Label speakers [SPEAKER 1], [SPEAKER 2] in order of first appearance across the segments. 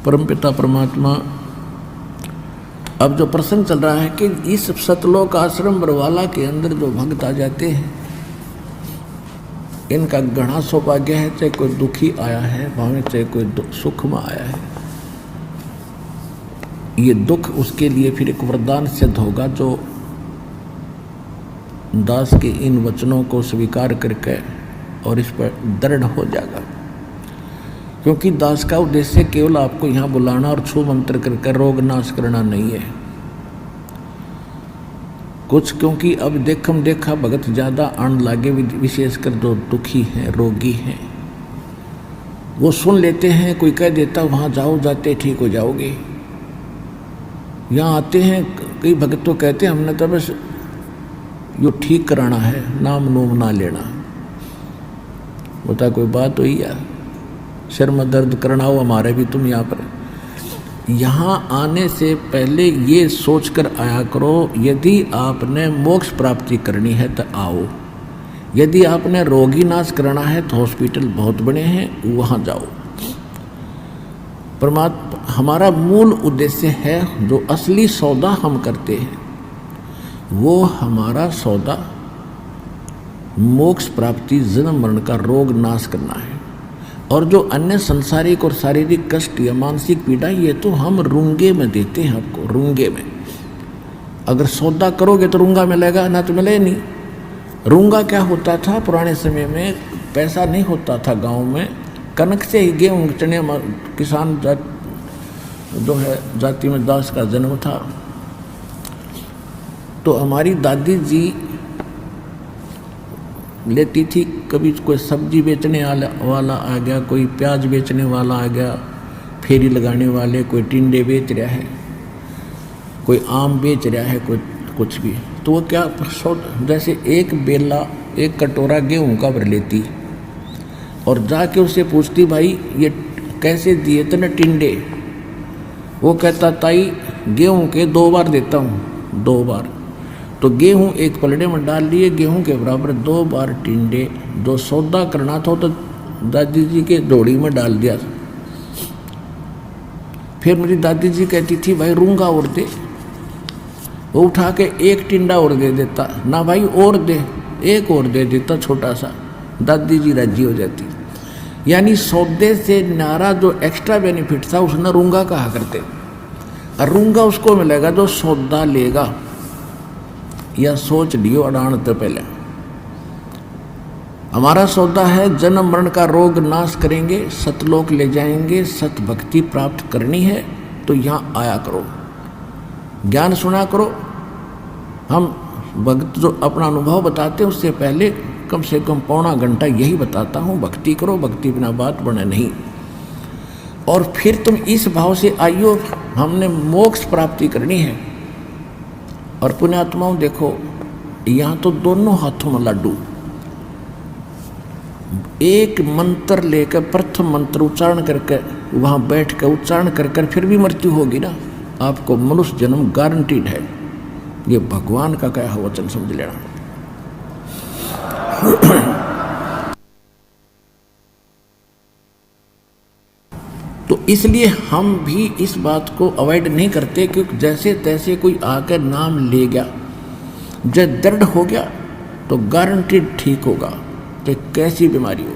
[SPEAKER 1] परमपिता परमात्मा, अब जो प्रसंग चल रहा है कि इस सतलोक आश्रम बरवाला के अंदर जो भक्त आ जाते हैं, इनका घना सौभाग्य है, चाहे कोई दुखी आया है भावे चाहे कोई सुख में आया है। ये दुख उसके लिए फिर एक वरदान सिद्ध होगा, जो दास के इन वचनों को स्वीकार करके और इस पर दृढ़ हो जाएगा। क्योंकि दास का उद्देश्य केवल आपको यहाँ बुलाना और छू मंत्र करके रोग नाश करना नहीं है कुछ, क्योंकि अब देखा भगत ज़्यादा आन लागे, विशेषकर जो दुखी हैं रोगी हैं, वो सुन लेते हैं, कोई कह देता वहाँ जाओ, जाते ठीक हो जाओगे। यहाँ आते हैं कई भगत तो कहते हैं हमने तो बस यो ठीक कराना है, नाम नूम ना लेना। बता कोई बात हुई यार, सिर में दर्द करना हो हमारे भी तुम यहाँ पर। यहाँ आने से पहले ये सोचकर आया करो, यदि आपने मोक्ष प्राप्ति करनी है तो आओ, यदि आपने रोगी नाश करना है तो हॉस्पिटल बहुत बड़े हैं, वहाँ जाओ। परमात्मा हमारा मूल उद्देश्य है, जो असली सौदा हम करते हैं वो हमारा सौदा मोक्ष प्राप्ति, जन्म मरण का रोग नाश करना है। और जो अन्य संसारिक और शारीरिक कष्ट या मानसिक पीड़ा, ये तो हम रूंगे में देते हैं आपको, रूंगे में। अगर सौदा करोगे तो रूंगा मिलेगा, ना तो मिले नहीं। रूंगा क्या होता था पुराने समय में, पैसा नहीं होता था गांव में, कनक से ही गेहूँ चने, किसान जो है जाति में दास का जन्म था। तो हमारी दादी जी लेती थी, कभी कोई सब्जी बेचने वाला आ गया, कोई प्याज बेचने वाला आ गया, फेरी लगाने वाले, कोई टिंडे बेच रहा है, कोई आम बेच रहा है, कोई कुछ भी। तो वो क्या जैसे एक बेला, एक कटोरा गेहूं का भर लेती और जाके उससे पूछती भाई ये कैसे दिए थे ना टिंडे। वो कहता ताई गेहूं के 2 बार देता हूँ, 2 बार। तो गेहूं एक पलड़े में डाल लिए, गेहूं के बराबर 2 बार टिंडे। जो सौदा करना था तो दादी जी के झोड़ी में डाल दिया। फिर मेरी दादी जी कहती थी भाई रूंगा और दे, वो उठा के एक टिंडा और दे देता, ना भाई और दे, एक और दे देता छोटा सा, दादी जी राजी हो जाती। यानी सौदे से नारा जो एक्स्ट्रा बेनिफिट था उसने रूंगा कहा करते, और रूंगा उसको मिलेगा जो सौदा लेगा। या सोच लियो अड़ान तो पहले, हमारा सौदा है जन्म मरण का रोग नाश करेंगे, सतलोक ले जाएंगे, सत भक्ति प्राप्त करनी है तो यहाँ आया करो, ज्ञान सुना करो। हम भक्त जो अपना अनुभव बताते हैं उससे पहले कम से कम पौना घंटा यही बताता हूँ, भक्ति करो, भक्ति बिना बात बने नहीं। और फिर तुम इस भाव से आइयो, हमने मोक्ष प्राप्ति करनी है। और पुण्यात्माओं देखो, यहाँ तो दोनों हाथों में लड्डू, एक मंत्र लेकर प्रथम मंत्र उच्चारण करके वहाँ बैठ कर उच्चारण कर फिर भी मृत्यु होगी ना, आपको मनुष्य जन्म गारंटीड है। ये भगवान का कहा वचन समझ लेना। तो इसलिए हम भी इस बात को अवॉइड नहीं करते, क्योंकि जैसे तैसे कोई आकर नाम ले गया, जब दर्द हो गया तो गारंटीड ठीक होगा, तो कैसी बीमारी हो।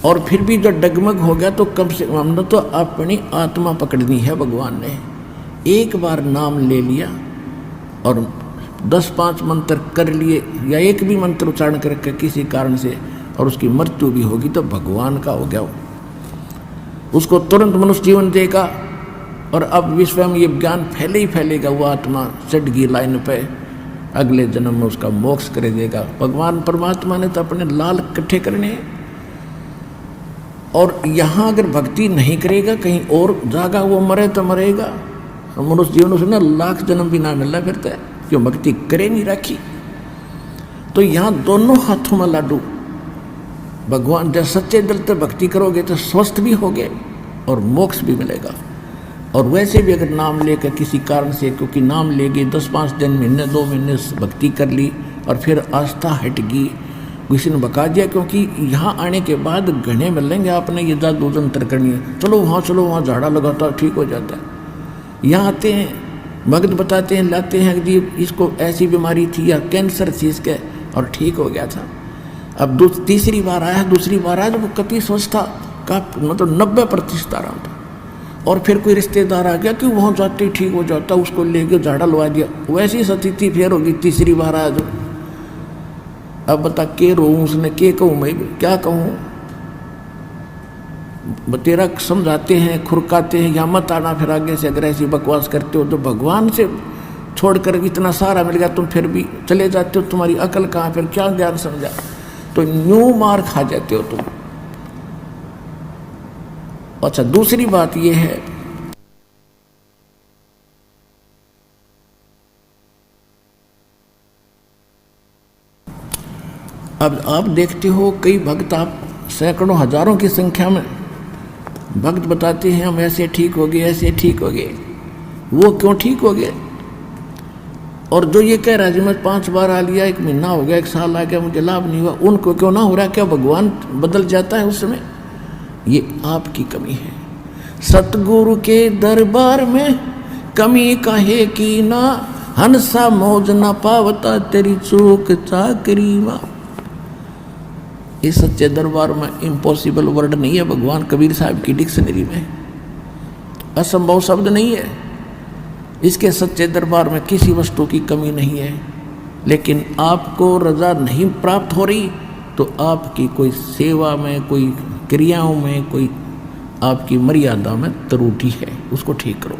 [SPEAKER 1] और फिर भी जो डगमग हो गया तो कम से कम हमने तो अपनी आत्मा पकड़नी है। भगवान ने एक बार नाम ले लिया और 10-5 मंत्र कर लिए, या एक भी मंत्र उच्चारण करके किसी कारण से और उसकी मृत्यु भी होगी तो भगवान का हो गया वो, उसको तुरंत मनुष्य जीवन देगा। और अब विश्व में ये ज्ञान फैले ही फैलेगा, वो आत्मा चढ़ गई लाइन पे, अगले जन्म में उसका मोक्ष कर देगा। भगवान परमात्मा ने तो अपने लाल इकट्ठे करने हैं। और यहाँ अगर भक्ति नहीं करेगा, कहीं और जागा, वो मरे तो मरेगा। मनुष्य जीवन उसने ना लाख जन्म भी ना मिलना फिरता है, क्यों भक्ति करे नहीं रखी। तो यहाँ दोनों हाथों में लाडू, भगवान जब सच्चे दिल से भक्ति करोगे तो स्वस्थ भी होगे और मोक्ष भी मिलेगा। और वैसे भी अगर नाम लेकर किसी कारण से, क्योंकि नाम ले गए 10-5 दिन, महीने 2 महीने भक्ति कर ली और फिर आस्था हट गई, किसी ने बका दिया, क्योंकि यहाँ आने के बाद घने मिलेंगे आपने ये जादू तंत्र करनी है, चलो वहाँ झाड़ा लगाता ठीक हो जाता है। यहाँ आते हैं भगत बताते हैं, लाते हैं जी इसको ऐसी बीमारी थी या कैंसर थी इसके और ठीक हो गया था। अब तीसरी बार आया, दूसरी बार आया, जब कति सोचता का मतलब 90% आराम था। और फिर कोई रिश्तेदार आ गया कि वहाँ जाते ही ठीक हो जाता, उसको लेके झाड़ा लगा दिया, वैसी स्थिति फिर होगी तीसरी बार आया जो। अब बता के रोऊं उसने, के कहूँ मैं क्या कहूँ? तेरा समझाते हैं, खुरकाते हैं, या मत आना फिर आगे से अगर ऐसी बकवास करते हो तो। भगवान से छोड़कर इतना सारा मिल गया, तुम फिर भी चले जाते हो, तुम्हारी अकल कहाँ, फिर क्या ज्ञान समझा? तो न्यू मार खा जाते हो तुम। अच्छा, दूसरी बात यह है, अब आप देखते हो कई भक्त, आप सैकड़ों हजारों की संख्या में भक्त बताते हैं हम ऐसे ठीक हो गए, ऐसे ठीक हो गए। वो क्यों ठीक हो गए? और जो ये कह रहा है जी मैं 5 बार आ लिया, 1 महीना हो गया, 1 साल आ गया, मुझे लाभ नहीं हुआ, उनको क्यों ना हो रहा? क्या भगवान बदल जाता है उस समय? ये आपकी कमी है। सतगुरु के दरबार में कमी काहे की ना, हंसा मौज ना पावता तेरी चूक चाकरी माँ। इस सच्चे दरबार में इम्पॉसिबल वर्ड नहीं है भगवान कबीर साहब की डिक्शनरी में, असंभव शब्द नहीं है। इसके सच्चे दरबार में किसी वस्तु की कमी नहीं है। लेकिन आपको रजा नहीं प्राप्त हो रही तो आपकी कोई सेवा में, कोई क्रियाओं में, कोई आपकी मर्यादा में त्रुटि है, उसको ठीक करो।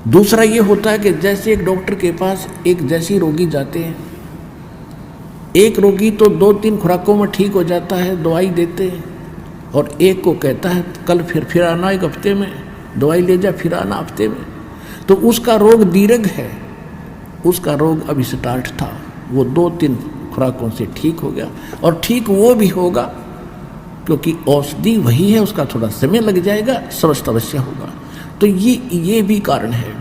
[SPEAKER 1] दूसरा ये होता है कि जैसे एक डॉक्टर के पास एक जैसी रोगी जाते हैं, एक रोगी तो 2-3 खुराकों में ठीक हो जाता है, दवाई देते हैं, और एक को कहता है कल फिर आना 1 हफ्ते में, दवाई ले जा, फिर आना हफ्ते में। तो उसका रोग दीर्घ है, उसका रोग अभी स्टार्ट था, वो 2-3 खुराकों से ठीक हो गया। और ठीक वो भी होगा क्योंकि औषधि वही है, उसका थोड़ा समय लग जाएगा, स्वस्थ अवश्य होगा। तो ये भी कारण है।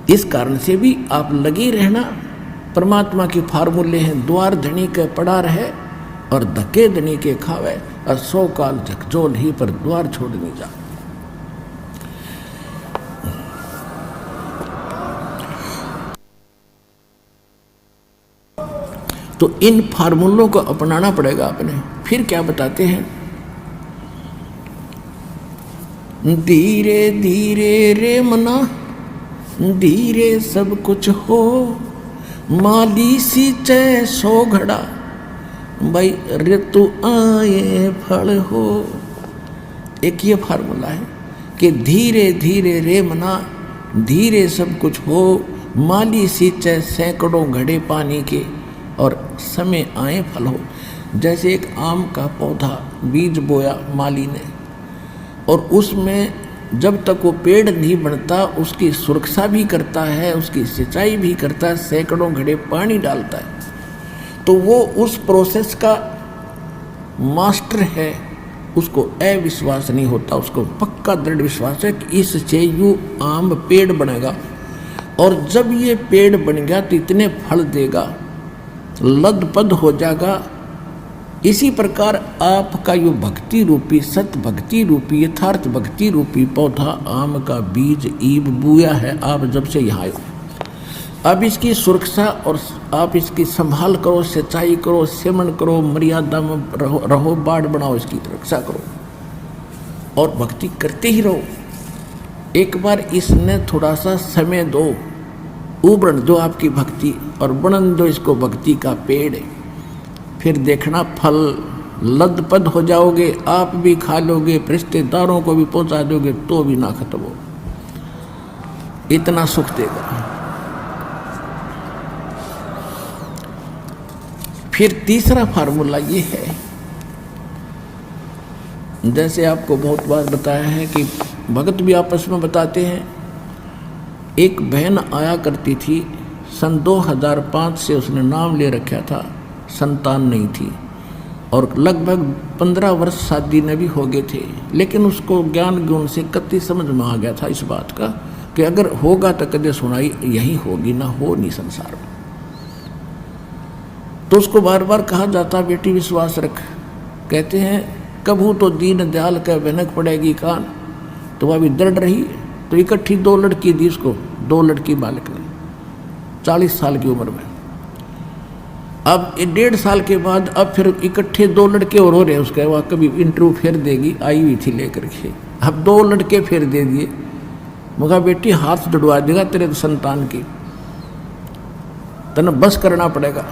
[SPEAKER 1] इस कारण से भी आप लगे रहना। परमात्मा के फार्मूले हैं, द्वार धनी के पड़ा रहे और धके धनी के खावे, और 100 काल झकझोल ही पर द्वार छोड़ नहीं जा। तो इन फार्मूलों को अपनाना पड़ेगा आपने। फिर क्या बताते हैं? धीरे धीरे रे मना, धीरे सब कुछ हो, माली सींचे 100 घड़ा, भाई ऋतु आए फल हो। एक ये फार्मूला है कि धीरे धीरे रे मना, धीरे सब कुछ हो, माली सींचे सैकड़ों घड़े पानी के, और समय आए फल हो। जैसे एक आम का पौधा बीज बोया माली ने, और उसमें जब तक वो पेड़ नहीं बनता उसकी सुरक्षा भी करता है, उसकी सिंचाई भी करता है, सैकड़ों घड़े पानी डालता है, तो वो उस प्रोसेस का मास्टर है। उसको अविश्वास नहीं होता, उसको पक्का दृढ़ विश्वास है कि इससे यूँ आम पेड़ बनेगा, और जब ये पेड़ बन गया तो इतने फल देगा, लदपद हो जाएगा। इसी प्रकार आपका यो भक्ति रूपी, सत भक्ति रूपी, यथार्थ भक्ति रूपी पौधा आम का बीज ईब बुया है। आप जब से यहाँ आए, अब इसकी सुरक्षा और आप इसकी संभाल करो, सिंचाई करो, सेवन करो, मर्यादा में रहो, बाढ़ बनाओ, इसकी रक्षा करो और भक्ति करते ही रहो। एक बार इसने थोड़ा सा समय दो, उबड़ दो आपकी भक्ति, और बनन दो इसको भक्ति का पेड़। फिर देखना फल लदपद हो जाओगे, आप भी खा लोगे, रिश्तेदारों को भी पहुंचा दोगे, तो भी ना खत्म हो, इतना सुख देगा। फिर तीसरा फार्मूला ये है, जैसे आपको बहुत बार बताया है कि भगत भी आपस में बताते हैं। एक बहन आया करती थी, सन 2005 से उसने नाम ले रखा था, संतान नहीं थी, और लगभग 15 वर्ष शादी ने भी हो गए थे, लेकिन उसको ज्ञान गुण से कति समझ में आ गया था इस बात का कि अगर होगा तो कदे सुनाई यही होगी, ना हो नहीं संसार में। तो उसको बार बार कहा जाता, बेटी विश्वास रख। कहते हैं कभू तो दीन दयाल का भनक पड़ेगी कान, तो वह भी दृढ़ रही। तो इकट्ठी 2 लड़की दी उसको, 2 लड़की बालक ने 40 साल की उम्र में। अब 1.5 साल के बाद अब फिर इकट्ठे 2 लड़के और हो रहे उसके। वह कभी इंटरव्यू फिर देगी, आई हुई थी लेकर के। अब 2 लड़के फिर दे दिए। मगर बेटी हाथ जुड़वा देगा तेरे संतान की, तने बस करना पड़ेगा।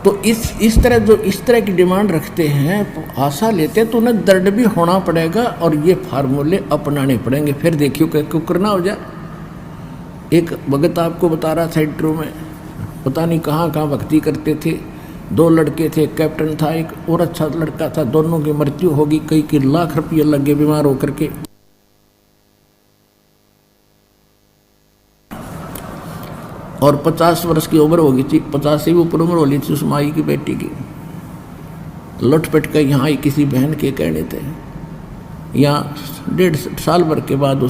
[SPEAKER 1] तो इस तरह की डिमांड रखते हैं, आशा लेते हैं, तो उन्हें दर्द भी होना पड़ेगा और ये फार्मूले अपनाने पड़ेंगे। फिर देखियो क्या करना हो जाए। एक भगत आपको बता रहा था इंटरव्यू में, पता नहीं कहाँ कहाँ भक्ति करते थे। 2 लड़के थे, कैप्टन था, एक और अच्छा लड़का था। दोनों की मृत्यु होगी, कई के लाख रुपये लग गए बीमार होकर के। और 50 वर्ष की उम्र हो गई थी, 50 से भी ऊपर उम्र हो गई थी उस माई की बेटी की। लौट-पट कर यहाँ ही किसी बहन के कहने थे। यहाँ 1.5 साल भर के बाद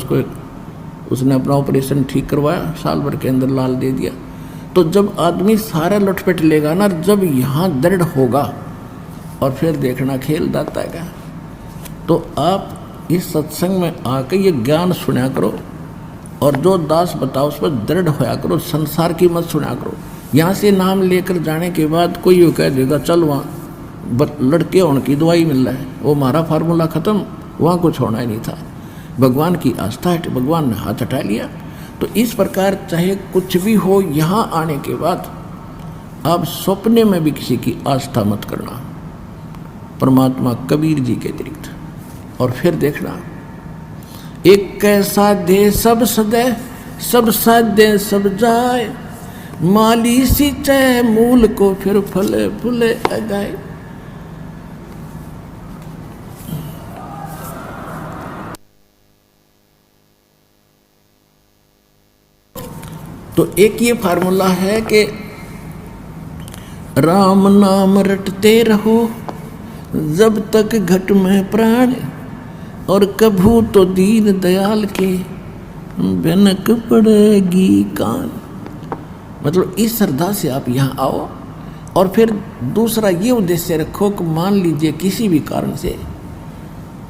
[SPEAKER 1] उसने अपना ऑपरेशन ठीक करवाया, साल भर के अंदर लाल दे दिया। तो जब आदमी सारा लौट-पट लेगा ना, जब यहाँ दृढ़ होगा और फिर देखना खेल जाता है। तो आप इस सत्संग में आकर ये ज्ञान सुना करो और जो दास बताओ उस पर दृढ़ होया करो, संसार की मत सुना करो। यहाँ से नाम लेकर जाने के बाद कोई ये कह देगा चल वहाँ लड़के होने की दवाई मिल रहा है, वो हमारा फार्मूला ख़त्म, वहाँ कुछ होना ही नहीं था। भगवान की आस्था है, भगवान ने हाथ हटा लिया। तो इस प्रकार चाहे कुछ भी हो, यहाँ आने के बाद आप सपने में भी किसी की आस्था मत करना, परमात्मा कबीर जी के अतिरिक्त। और फिर देखना, एक कैसा दे सब सदे, सब साधे सब जाए, माली सिंचाए मूल को फिर फले फूले अगाए। तो एक ये फार्मूला है कि राम नाम रटते रहो जब तक घट में प्राण, और कभू तो दीन दयाल के भनक पड़ेगी कान। मतलब इस श्रद्धा से आप यहाँ आओ। और फिर दूसरा ये उद्देश्य रखो कि मान लीजिए किसी भी कारण से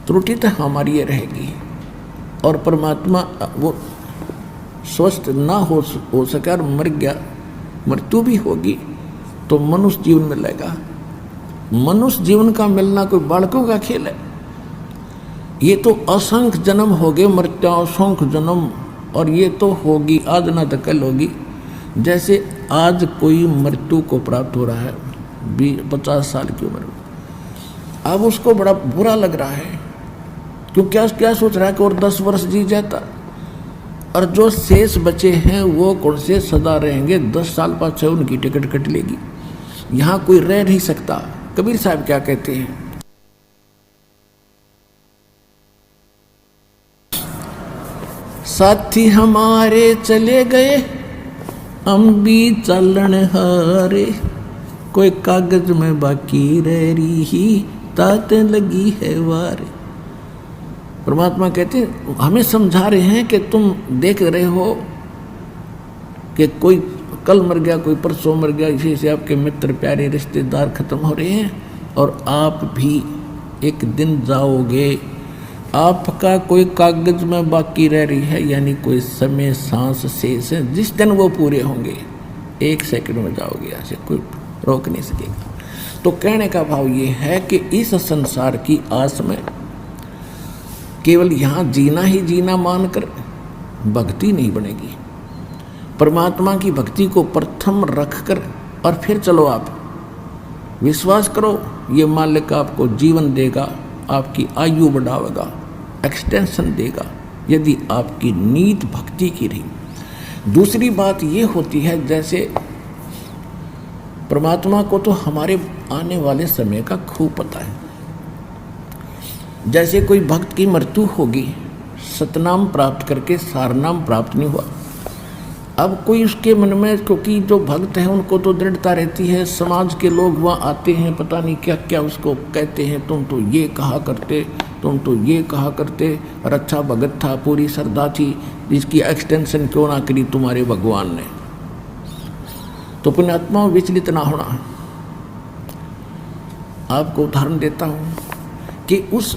[SPEAKER 1] त्रुटि तो हमारी ये रहेगी और परमात्मा वो स्वस्थ ना हो सके और मर गया, मृत्यु भी होगी, तो मनुष्य जीवन मिलेगा। मनुष्य जीवन का मिलना कोई बालकों का खेल है। ये तो असंख्य जन्म हो गए, मृत्यु असंख्य जन्म, और ये तो होगी आज ना तो कल होगी। जैसे आज कोई मृत्यु को प्राप्त हो रहा है 50 साल की उम्र में, अब उसको बड़ा बुरा लग रहा है, क्योंकि क्या सोच रहा है कि और 10 वर्ष जी जाता, और जो शेष बचे हैं वो कौन से सदा रहेंगे, 10 साल बाद से उनकी टिकट कट लेगी, यहाँ कोई रह नहीं सकता। कबीर साहब क्या कहते हैं, साथी हमारे चले गए हम भी चलन हारे, कोई कागज में बाकी रह रही ही ताते लगी है वारे। परमात्मा कहते हैं हमें समझा रहे हैं कि तुम देख रहे हो कि कोई कल मर गया, कोई परसों मर गया, इसी से आपके मित्र प्यारे रिश्तेदार खत्म हो रहे हैं, और आप भी एक दिन जाओगे। आपका कोई कागज में बाकी रह रही है, यानी कोई समय सांस शेष है, जिस दिन वो पूरे होंगे 1 सेकंड में जाओगे, यहाँ से कोई रोक नहीं सकेगा। तो कहने का भाव ये है कि इस संसार की आस में केवल यहाँ जीना ही जीना मानकर भक्ति नहीं बनेगी। परमात्मा की भक्ति को प्रथम रखकर और फिर चलो। आप विश्वास करो, ये मालिक आपको जीवन देगा, आपकी आयु बढ़ावेगा, एक्सटेंशन देगा, यदि आपकी नीत भक्ति की रही। दूसरी बात ये होती है, जैसे परमात्मा को तो हमारे आने वाले समय का खूब पता है। जैसे कोई भक्त की मृत्यु होगी, सतनाम प्राप्त करके सारनाम प्राप्त नहीं हुआ, अब कोई उसके मन में, क्योंकि जो भक्त हैं उनको तो दृढ़ता रहती है, समाज के लोग वहाँ आते हैं, पता नहीं क्या क्या उसको कहते हैं, तुम तो ये कहा करते, तुम तो ये कहा करते और अच्छा भगत था, पूरी श्रद्धा थी, इसकी एक्सटेंशन क्यों ना करी तुम्हारे भगवान ने। तो पुण्यात्मा विचलित ना होना। आपको उदाहरण देता हूं कि उस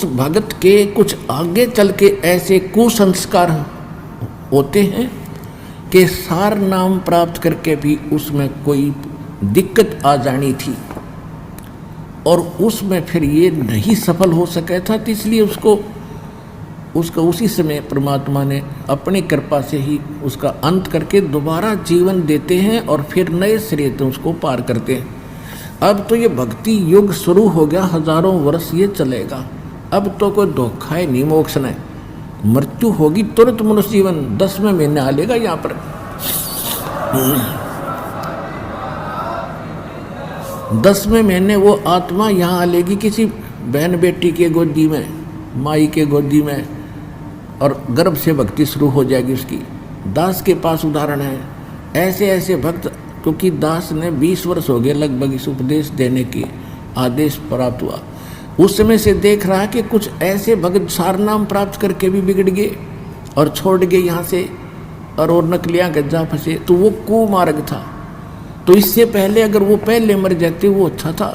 [SPEAKER 1] भगत के कुछ आगे चल के ऐसे कुसंस्कार होते हैं कि सार नाम प्राप्त करके भी उसमें कोई दिक्कत आ जानी थी और उसमें फिर ये नहीं सफल हो सका था, तो इसलिए उसका उसी समय परमात्मा ने अपनी कृपा से ही उसका अंत करके दोबारा जीवन देते हैं और फिर नए सिरे से उसको पार करते हैं। अब तो ये भक्ति युग शुरू हो गया, हजारों वर्ष ये चलेगा। अब तो कोई धोखा है नहीं, मोक्ष नहीं, मृत्यु होगी तुरंत मनुष्य जीवन 10वें महीने आ लेगा यहाँ पर। 10वें महीने वो आत्मा यहाँ आ लेगी किसी बहन बेटी के गोदी में, माई के गोदी में, और गर्भ से भक्ति शुरू हो जाएगी उसकी। दास के पास उदाहरण है, ऐसे ऐसे भक्त, क्योंकि दास ने 20 वर्ष हो गए लगभग इस उपदेश देने की आदेश प्राप्त हुआ, उस समय से देख रहा है कि कुछ ऐसे भक्त सार नाम प्राप्त करके भी बिगड़ गए और छोड़ गए यहाँ से, और नकलियाँ गज्जा फंसे। तो वो कुमार्ग था। तो इससे पहले अगर वो पहले मर जाते वो अच्छा था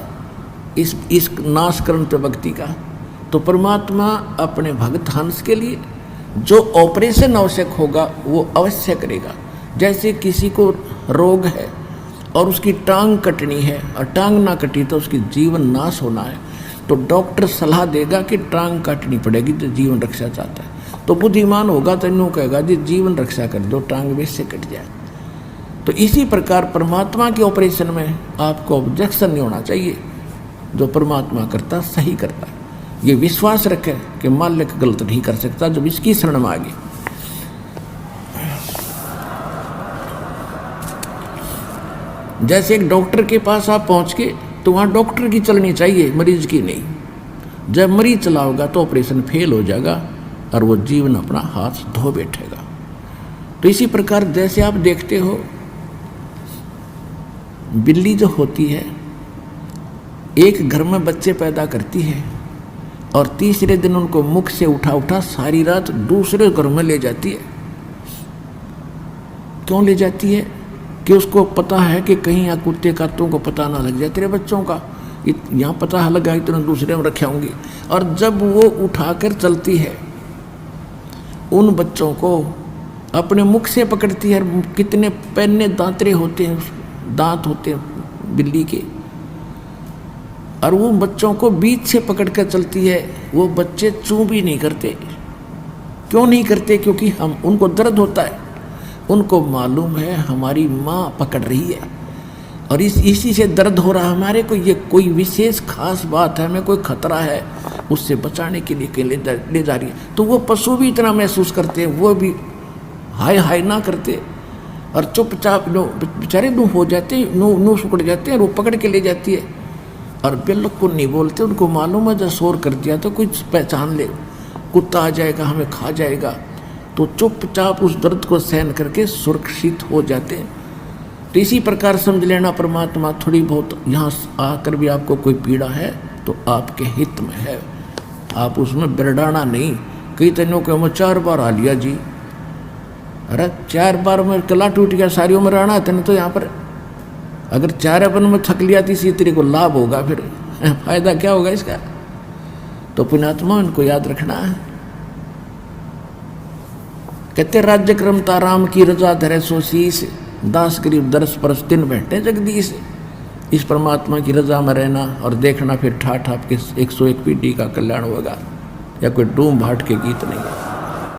[SPEAKER 1] इस नाशकरण पे भक्ति का। तो परमात्मा अपने भक्त हंस के लिए जो ऑपरेशन आवश्यक होगा वो अवश्य करेगा। जैसे किसी को रोग है और उसकी टांग कटनी है और टांग ना कटी तो उसकी जीवन नाश होना है, तो डॉक्टर सलाह देगा कि टांग काटनी पड़ेगी जो जीवन रक्षा चाहता है। तो बुद्धिमान होगा तो यूँ कहेगा जी जीवन रक्षा कर दो, टांग वैसे कट जाए। तो इसी प्रकार परमात्मा के ऑपरेशन में आपको ऑब्जेक्शन नहीं होना चाहिए। जो परमात्मा करता सही करता, ये विश्वास रखे कि मालिक गलत नहीं कर सकता जब इसकी शरण में आगे। जैसे एक डॉक्टर के पास आप पहुंच के तो वहाँ डॉक्टर की चलनी चाहिए, मरीज की नहीं। जब मरीज चला होगा तो ऑपरेशन फेल हो जाएगा और वो जीवन अपना हाथ धो बैठेगा। तो इसी प्रकार जैसे आप देखते हो बिल्ली जो होती है एक घर में बच्चे पैदा करती है और तीसरे दिन उनको मुख से उठा सारी रात दूसरे घर में ले जाती है। क्यों ले जाती है? कि उसको पता है कि कहीं यहाँ कुत्ते कातों को पता ना लग जाए तेरे बच्चों का, यहाँ पता लगा इतना दूसरे में रखाऊंगी। और जब वो उठाकर चलती है उन बच्चों को अपने मुख से पकड़ती है। कितने पैने दांतरे होते हैं, दांत होते हैं बिल्ली के, और वो बच्चों को बीच से पकड़ कर चलती है। वो बच्चे चूं भी नहीं करते। क्यों नहीं करते? क्योंकि उनको दर्द होता है, उनको मालूम है हमारी माँ पकड़ रही है और इसी से दर्द हो रहा है हमारे को, ये कोई विशेष खास बात है, हमें कोई खतरा है, उससे बचाने के लिए ले जा रही है। तो वो पशु भी इतना महसूस करते हैं, वो भी हाय हाय ना करते और चुपचाप बेचारे नू हो जाते, नू सुकड़ जाते हैं। वो पकड़ के ले जाती है और बिल्कुल नहीं बोलते। उनको मालूम है जब शोर कर दिया तो कुछ पहचान ले, कुत्ता आ जाएगा हमें खा जाएगा, तो चुपचाप उस दर्द को सहन करके सुरक्षित हो जाते हैं। तो इसी प्रकार समझ लेना परमात्मा थोड़ी बहुत यहाँ आकर भी आपको कोई पीड़ा है तो आपके हित में है, आप उसमें बिरडाना नहीं। कई तनों को मैं 4 बार आ लिया जी, अरे 4 बार में गला टूट गया, सारी उम्र आना तेने तो यहाँ पर। अगर 4 अपन में थक लिया तो इसी तेरे को लाभ होगा, फिर फायदा क्या होगा इसका? तो पुण्यात्मा इनको याद रखना है। कहते राज्य क्रमता राम की रजा धरे सो शीस, दास गरीब दरस परस दिन बैठे जगदीश। इस परमात्मा की रजा में रहना और देखना, फिर ठाठ आपके 101 पीढ़ी का कल्याण होगा, या कोई डूम भाट के गीत नहीं है।